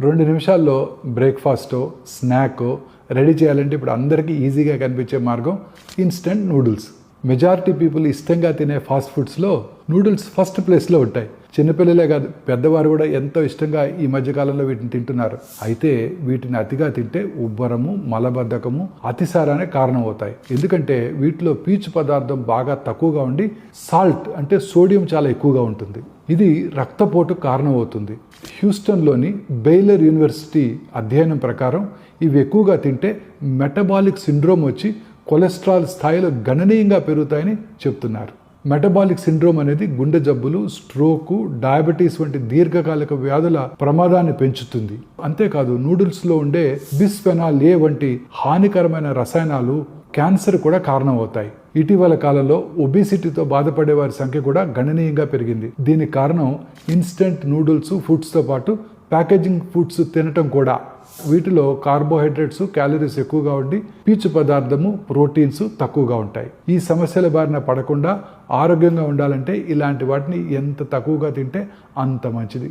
2 నిమిషాల్లో బ్రేక్ఫాస్టో స్నాకో రెడీ చేయాలంటే ఇప్పుడు అందరికీ ఈజీగా కనిపించే మార్గం ఇన్స్టెంట్ నూడిల్స్. మెజారిటీ పీపుల్ ఇష్టంగా తినే ఫాస్ట్ ఫుడ్స్లో నూడిల్స్ ఫస్ట్ ప్లేస్లో ఉంటాయి. చిన్నపిల్లలే కాదు, పెద్దవారు కూడా ఎంతో ఇష్టంగా ఈ మధ్యకాలంలో వీటిని తింటున్నారు. అయితే వీటిని అతిగా తింటే ఉబ్బరము, మలబద్ధకము, అతిసారానికి కారణమవుతాయి. ఎందుకంటే వీటిలో పీచు పదార్థం బాగా తక్కువగా ఉండి సాల్ట్ అంటే సోడియం చాలా ఎక్కువగా ఉంటుంది. ఇది రక్తపోటు కారణమవుతుంది. హ్యూస్టన్లోని బెయిలర్ యూనివర్సిటీ అధ్యయనం ప్రకారం ఇవి ఎక్కువగా తింటే మెటబాలిక్ సిండ్రోమ్ వచ్చి కొలెస్ట్రాల్ స్థాయిలు గణనీయంగా పెరుగుతాయని చెప్తున్నారు. మెటబాలిక్ సిండ్రోమ్ అనేది గుండె జబ్బులు, స్ట్రోకు, డయాబెటీస్ వంటి దీర్ఘకాలిక వ్యాధుల ప్రమాదాన్ని పెంచుతుంది. అంతేకాదు నూడిల్స్లో ఉండే బిస్ఫెనాల్ ఏ వంటి హానికరమైన రసాయనాలు క్యాన్సర్ కూడా కారణమవుతాయి. ఇటీవల కాలంలో ఒబేసిటీతో బాధపడే వారి సంఖ్య కూడా గణనీయంగా పెరిగింది. దీనికి కారణం ఇన్స్టెంట్ నూడిల్స్ ఫుడ్స్తో పాటు ప్యాకేజింగ్ ఫుడ్స్ తినటం కూడా. వీటిలో కార్బోహైడ్రేట్స్, క్యాలరీస్ ఎక్కువగా ఉండి పీచు పదార్థము, ప్రోటీన్స్ తక్కువగా ఉంటాయి. ఈ సమస్యల బారిన పడకుండా ఆరోగ్యంగా ఉండాలంటే ఇలాంటి వాటిని ఎంత తక్కువగా తింటే అంత మంచిది.